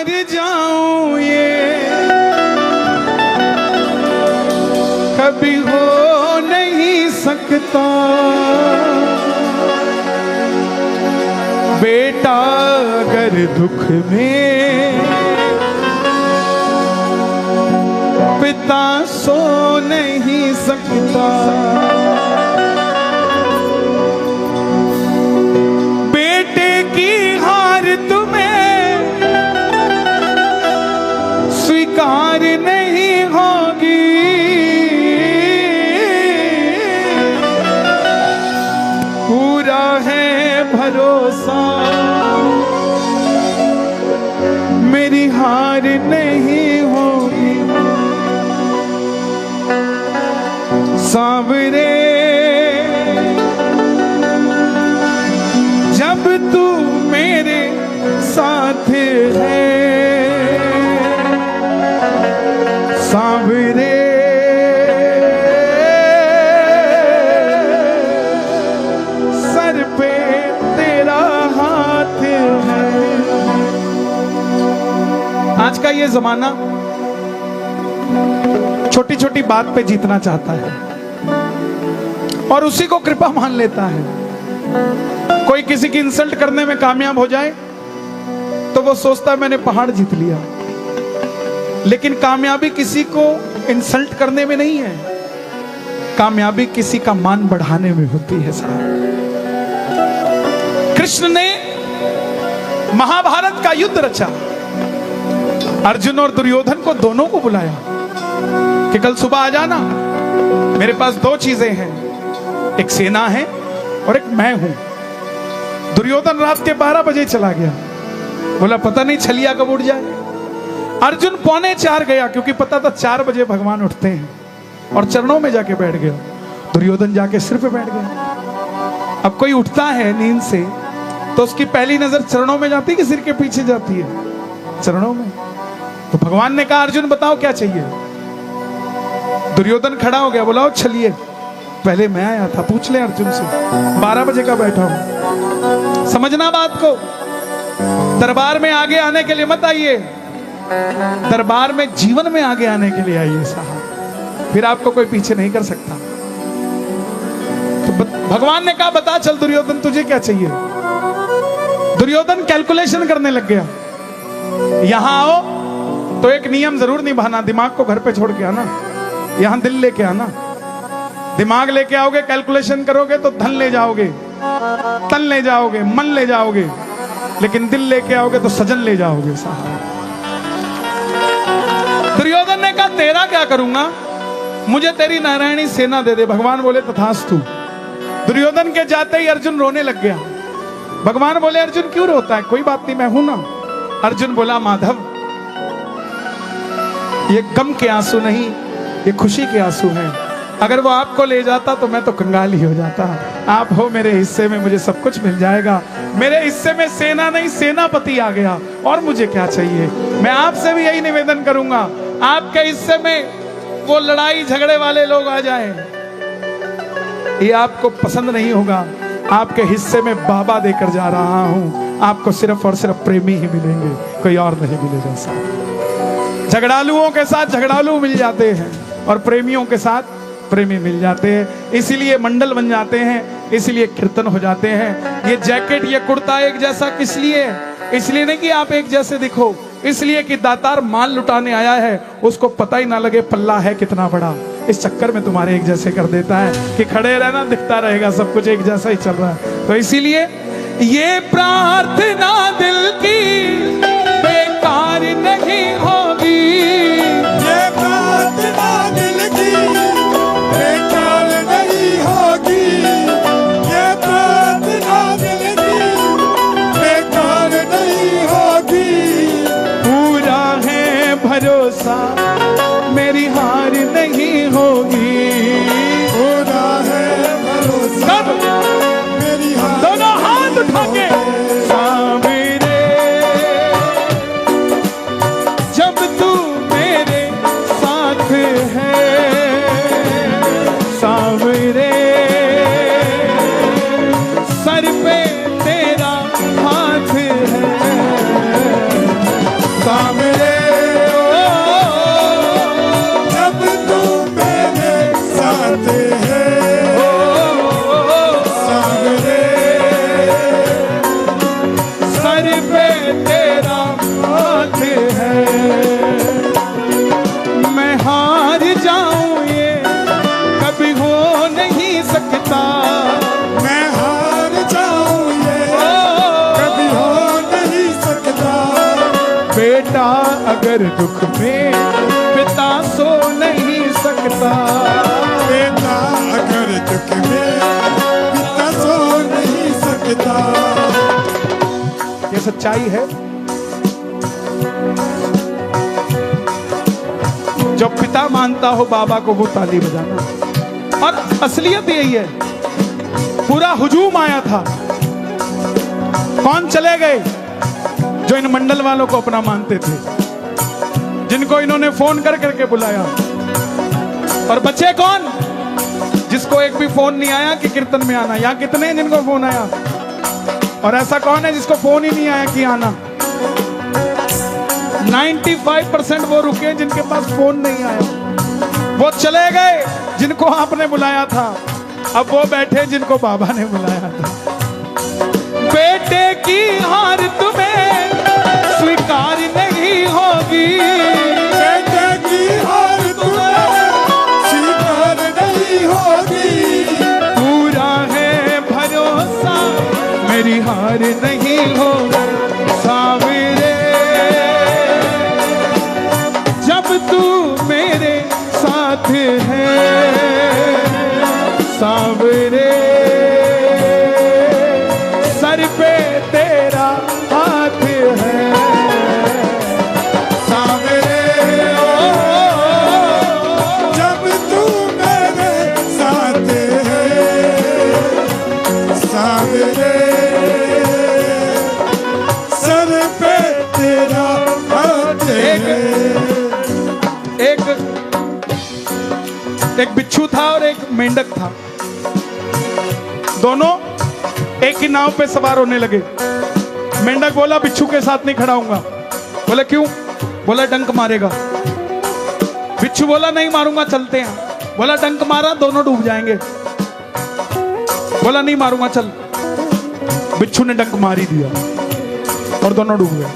हार जाऊं ये कभी हो नहीं सकता। बेटा अगर दुख में पिता सो नहीं सकता। बेटे की हार तुम्हें स्वीकार नहीं होगी। पूरा है भरोसा मेरी हार नहीं होगी। सांवरे जब तू मेरे साथ है, सांवरे सर पे तेरा हाथ है। आज का ये जमाना छोटी छोटी बात पे जीतना चाहता है और उसी को कृपा मान लेता है। कोई किसी की इंसल्ट करने में कामयाब हो जाए तो वो सोचता है मैंने पहाड़ जीत लिया। लेकिन कामयाबी किसी को इंसल्ट करने में नहीं है, कामयाबी किसी का मान बढ़ाने में होती है साहब। कृष्ण ने महाभारत का युद्ध रचा। अर्जुन और दुर्योधन को दोनों को बुलाया कि कल सुबह आ जाना, मेरे पास दो चीजें हैं, एक सेना है और एक मैं हूं। दुर्योधन रात के 12 बजे चला गया, बोला पता नहीं छलिया कब उठ जाए। अर्जुन 3:45 गया क्योंकि पता था 4 बजे भगवान उठते हैं, और चरणों में जाके बैठ गया। दुर्योधन जाके सिर पे बैठ गया। अब कोई उठता है नींद से तो उसकी पहली नजर चरणों में जाती है कि सिर के पीछे जाती है? चरणों में। तो भगवान ने कहा अर्जुन बताओ क्या चाहिए। दुर्योधन खड़ा हो गया, बोला चलिए पहले मैं आया था, पूछ ले अर्जुन से, 12 बजे का बैठा हूं। समझना बात को, दरबार में आगे आने के लिए मत आइए, दरबार में जीवन में आगे आने के लिए आइए साहब, फिर आपको कोई पीछे नहीं कर सकता। तो भगवान ने कहा बता चल दुर्योधन तुझे क्या चाहिए। दुर्योधन कैलकुलेशन करने लग गया, यहां आओ तो एक नियम जरूर निभाना, दिमाग को घर पे छोड़ के आना, यहां दिल लेके आना। दिमाग लेके आओगे, कैलकुलेशन करोगे तो धन ले जाओगे, तन ले जाओगे, मन ले जाओगे, लेकिन दिल लेके आओगे तो सजन ले जाओगे साहब। दुर्योधन ने कहा तेरा क्या करूंगा, मुझे तेरी नारायणी सेना दे दे। भगवान बोले तथास्तु। दुर्योधन के जाते ही अर्जुन रोने लग गया। भगवान बोले अर्जुन क्यों रोता है, कोई बात नहीं मैं हूं ना। अर्जुन बोला माधव ये गम के आंसू नहीं, ये खुशी के आंसू हैं। अगर वो आपको ले जाता तो मैं तो कंगाल ही हो जाता। आप हो मेरे हिस्से में, मुझे सब कुछ मिल जाएगा। मेरे हिस्से में सेना नहीं सेनापति आ गया, और मुझे क्या चाहिए। मैं आपसे भी यही निवेदन करूंगा, आपके हिस्से में वो लड़ाई झगड़े वाले लोग आ जाएं, ये आपको पसंद नहीं होगा। आपके हिस्से में बाबा देकर जा रहा हूं, आपको सिर्फ और सिर्फ प्रेमी ही मिलेंगे, कोई और नहीं मिलेगा साहब। झगड़ालुओं के साथ झगड़ालू मिल जाते हैं और प्रेमियों के साथ प्रेमी मिल जाते हैं, इसीलिए मंडल बन जाते हैं, इसीलिए कीर्तन हो जाते हैं। ये जैकेट ये कुर्ता एक जैसा किस लिए? इसलिए नहीं कि आप एक जैसे दिखो, इसलिए कि दातार माल लुटाने आया है, उसको पता ही ना लगे पल्ला है कितना बड़ा। इस चक्कर में तुम्हारे एक जैसे कर देता है कि खड़े रहना, दिखता रहेगा सब कुछ एक जैसा ही चल रहा है। तो इसीलिए ये प्रार्थना दिल की बेकार नहीं होगी, ये प्रार्थना दिल की बेकार नहीं होगी, ये प्रार्थना दिल की बेकार नहीं होगी। पूरा है भरोसा मेरी हार नहीं होगी। पूरा है भरोसा सब मेरी हार दोनों हाथ उठा के सांवरे पे तेरा हाथ है। मैं हार जाऊं ये कभी हो नहीं सकता, मैं हार जाऊं ये कभी हो नहीं सकता। बेटा अगर दुख में पिता सो नहीं सकता, बेटा अगर दुख में पिता सो नहीं सकता। ये सच्चाई है। जब पिता मानता हो बाबा को, वो ताली बजाना। और असलियत यही है, पूरा हुजूम आया था। कौन चले गए? जो इन मंडल वालों को अपना मानते थे, जिनको इन्होंने फोन कर करके बुलाया। और बचे कौन? जिसको एक भी फोन नहीं आया कि कीर्तन में आना। यहाँ कितने हैं जिनको फोन आया? और ऐसा कौन है जिसको फोन ही नहीं आया कि आना? 95% वो रुके जिनके पास फोन नहीं आया। वो चले गए जिनको आपने बुलाया था, अब वो बैठे जिनको बाबा ने बुलाया था। बेटे की हार तुम्हें स्वीकार नहीं होगी, बेटे की हार तुम्हें स्वीकार नहीं होगी। पूरा है भरोसा मेरी हार नहीं होगी। सावरे जब तू मेरे साथ है, सावरे सर पे तेरा हाथ है। सावरे जब तू मेरे साथ है, सावरे सर पे तेरा हाथ है। एक बिच्छू था और एक मेंढक था। दोनों एक ही नाव पे सवार होने लगे। मेंढक बोला बिच्छू के साथ नहीं खड़ा हूंगा। बोला क्यों? बोला डंक मारेगा। बिच्छू बोला नहीं मारूंगा, चलते हैं। बोला डंक मारा, दोनों डूब जाएंगे। बोला नहीं मारूंगा, चल। बिच्छू ने डंक मार ही दिया और दोनों डूब गए।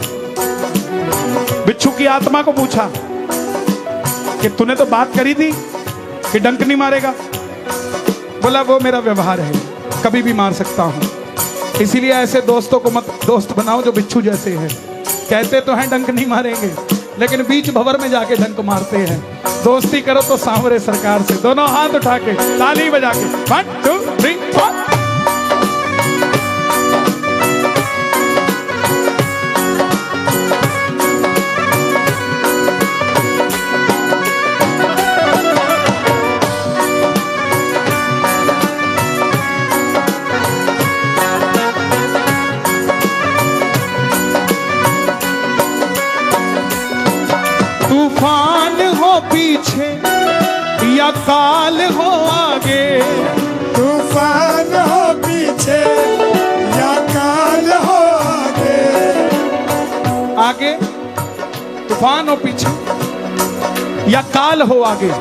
बिच्छू की आत्मा को पूछा कि तूने तो बात करी थी कि डंक नहीं मारेगा। बोला वो मेरा व्यवहार है, कभी भी मार सकता हूं। इसीलिए ऐसे दोस्तों को मत दोस्त बनाओ जो बिच्छू जैसे हैं। कहते तो हैं डंक नहीं मारेंगे, लेकिन बीच भंवर में जाके डंक मारते हैं। दोस्ती करो तो सांवरे सरकार से। दोनों हाथ उठा के ताली बजा के 1 2 3 4। तूफान हो पीछे या काल हो आगे, तूफान हो पीछे या काल हो आगे। आगे तूफान हो पीछे या काल हो आगे।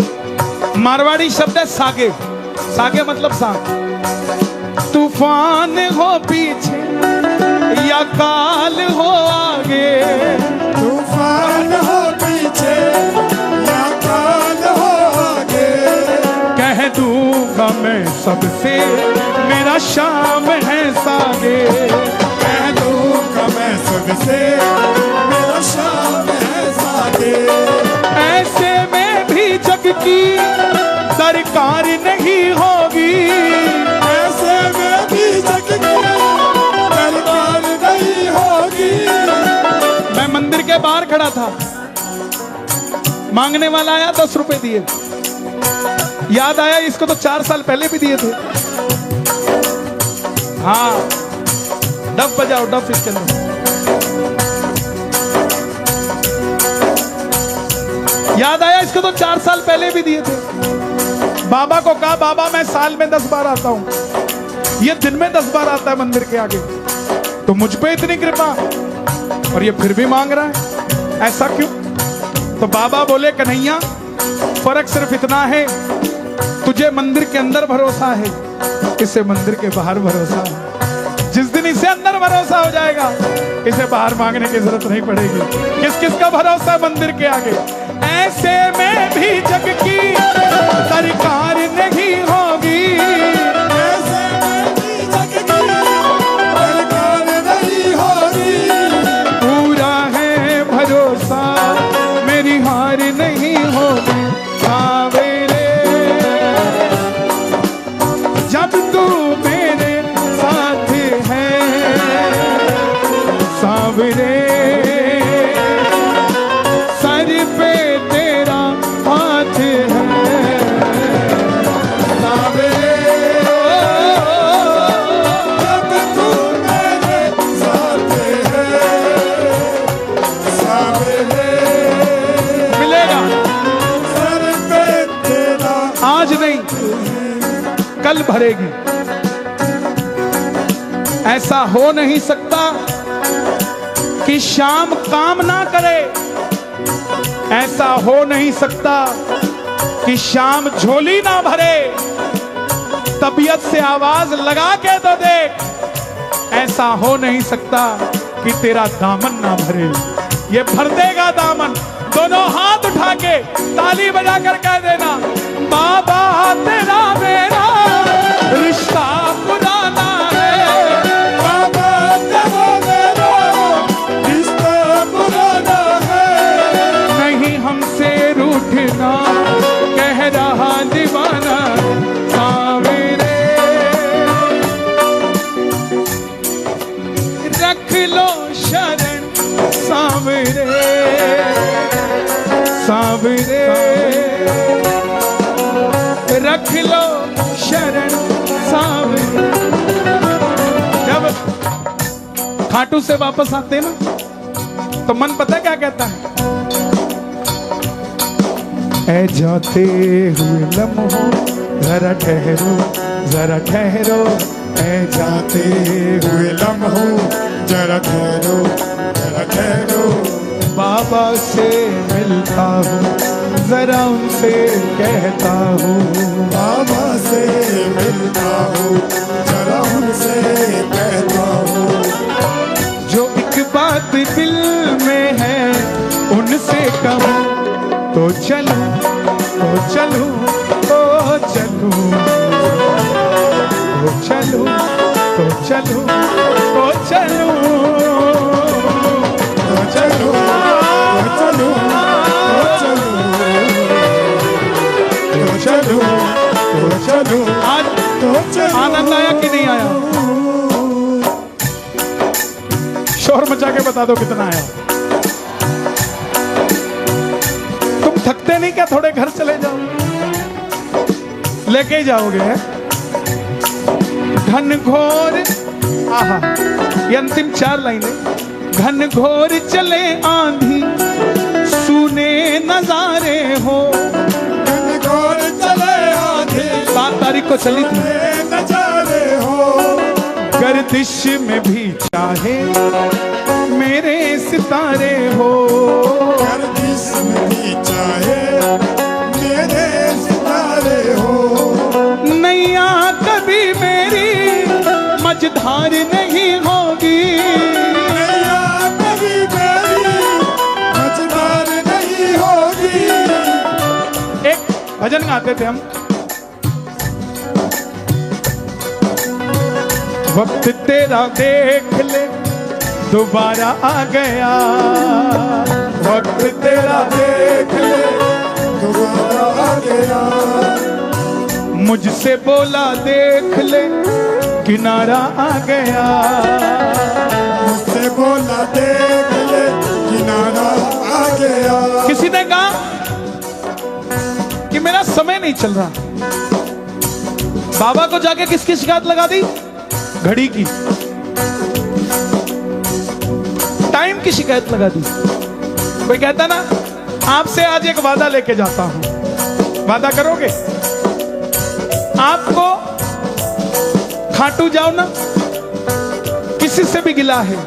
मारवाड़ी शब्द है सागे। सागे मतलब सांप। तूफान हो पीछे या काल हो आगे, तूफान हो पीछे या काल हो आगे। कह दूंगा मैं सबसे मेरा शाम है सागे। कह दूंगा मैं सबसे मेरा शाम है सागे। ऐसे में भी जग की सरकार नहीं होगी, ऐसे में भी जग की सरकार नहीं होगी। मैं मंदिर के बाहर खड़ा था, मांगने वाला आया 10 रुपए दिए। याद आया इसको तो 4 साल पहले भी दिए थे। हाँ डफ बजाओ, डफ इसके अंदर। याद आया इसको तो 4 साल पहले भी दिए थे। बाबा को कहा बाबा मैं साल में 10 बार आता हूं, ये दिन में 10 बार आता है मंदिर के आगे, तो मुझ पे इतनी कृपा और ये फिर भी मांग रहा है, ऐसा क्यों? तो बाबा बोले कन्हैया फर्क सिर्फ इतना है, तुझे मंदिर के अंदर भरोसा है, इसे मंदिर के बाहर भरोसा है। जिस दिन इसे अंदर भरोसा हो जाएगा इसे बाहर मांगने की जरूरत नहीं पड़ेगी। किस किस का भरोसा मंदिर के आगे। ऐसे में भी जग की सरकार नहीं होगी, ऐसे में भी जग की सरकार नहीं होगी। पूरा है भरोसा मेरी हार नहीं होगी। सावेरे जब तू मेरे साथ है, सावेरे सर पे तेरा हाथ है, सावेरे जब तू मेरे साथ है, सावेरे मिलेगा सर पे तेरा आज नहीं कल भरेगी। ऐसा हो नहीं सकता कि शाम काम ना करे, ऐसा हो नहीं सकता कि शाम झोली ना भरे। तबीयत से आवाज लगा के तो देख, ऐसा हो नहीं सकता कि तेरा दामन ना भरे। ये भर देगा दामन। दोनों हाथ उठा के ताली बजा कर कह देना, बाबा तेरा मेरा रिश्ता पुराना है, बाबा तेरा मेरा रिश्ता पुराना है। नहीं हमसे रूठना कह रहा दीवाना। सावेरे रख लो शरण सावेरे, सावेरे रख लो शरण सावेरे। जब खाटू से वापस आते हैं ना तो मन पता है क्या कहता है, ऐ जाते हुए लम्हों जरा ठहरो, जरा ठहरो, ऐ जाते हुए लम्हों जरा ठहरो, जरा ठहरो। बाबा से मिलता हूँ, जरा उनसे कहता हूँ, बाबा से मिलता हूँ, जरा उनसे कहता हूँ। जो एक बात दिल में है उनसे कहूँ, तो चलूं, तो चलूं, तो चलूं, तो चलूं, तो चलूं, तो चलूं, तो चलो, तो चलो, तो चलो, तो चलो, तो चलो, आज तो चलो। आनंद आया कि नहीं आया? शोर मचा के बता दो कितना आया। तुम थकते नहीं क्या? थोड़े घर चले जाओ, लेके ही जाओगे। घन घोर, आहा, ये अंतिम 4 लाइनें। घन घोर चले आंधी, सुने नजारे हो। घोर चले आंधी, 7 तारीख को चली थी। नजारे हो। गर्दिश में भी चाहे मेरे सितारे हो, गर्दिश में भी चाहे मेरे सितारे हो। नैया कभी मेरी मझधार नहीं होगी, नैया कभी मेरी मझधार नहीं होगी। एक भजन गाते थे हम, वक्त तेरा देख ले दोबारा आ गया, वक्त तेरा देख ले दोबारा आ गया। मुझसे बोला देख ले किनारा आ गया, मुझसे बोला देख ले किनारा आ गया। किसी ने कहा कि मेरा समय नहीं चल रहा, बाबा को जाके किसकी शिकायत लगा दी? घड़ी की, टाइम की शिकायत लगा दी। कोई कहता ना, आपसे आज एक वादा लेके जाता हूं, वादा करोगे? आपको खाटू जाओ ना, किसी से भी गिला है,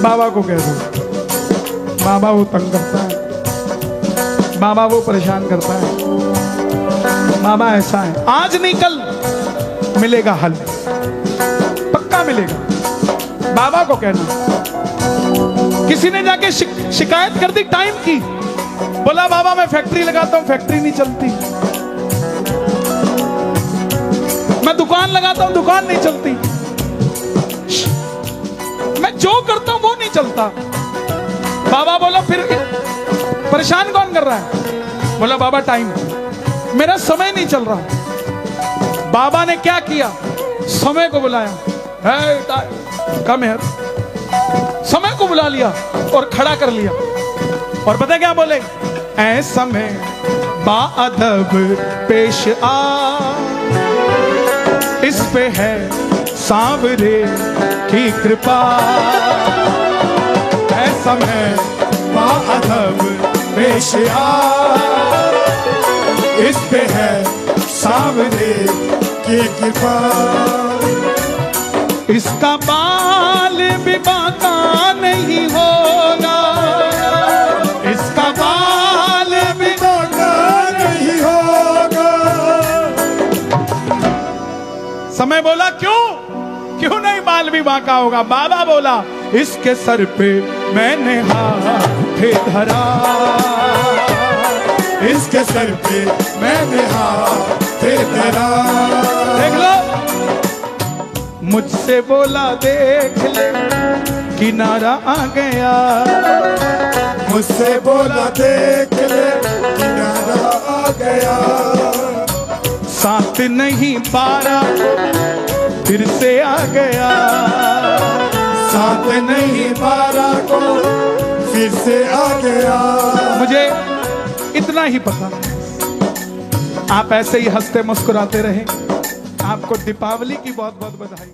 बाबा को कह दो, बाबा वो तंग करता है, बाबा वो परेशान करता है, बाबा ऐसा है। आज नहीं कल मिलेगा हल, पक्का मिलेगा। बाबा को कहना, किसी ने जाके शिकायत कर दी टाइम की, बोला बाबा मैं फैक्ट्री लगाता हूं, फैक्ट्री नहीं चलती। मैं दुकान लगाता हूं, दुकान नहीं चलती। मैं जो करता हूं वो नहीं चलता। बाबा बोला फिर परेशान कौन कर रहा है? बोला बाबा टाइम, मेरा समय नहीं चल रहा। बाबा ने क्या किया? समय को बुलाया, कम है, समय को बुला लिया और खड़ा कर लिया। और पता क्या बोले? ऐ समय बाअदब पेश आ, इस पे है सांवरे की कृपा। ऐ समय बाअदब पेश आ, इस पे है सांवरे की कृपा। इसका बाल भी बांका नहीं होगा, इसका बाल भी बांका नहीं होगा। समय बोला क्यों क्यों नहीं बाल भी बांका होगा? बाबा बोला इसके सर पे मैंने हाथ धरा, इसके सर पे मैंने हाथ धरा। देख लो, मुझसे बोला देख ले किनारा आ गया, मुझसे बोला देख ले किनारा आ गया। 7 नहीं 12 फिर से आ गया, 7 नहीं 12 को फिर से आ गया। मुझे इतना ही पता, आप ऐसे ही हंसते मुस्कुराते रहें। आपको दीपावली की बहुत बहुत बधाई।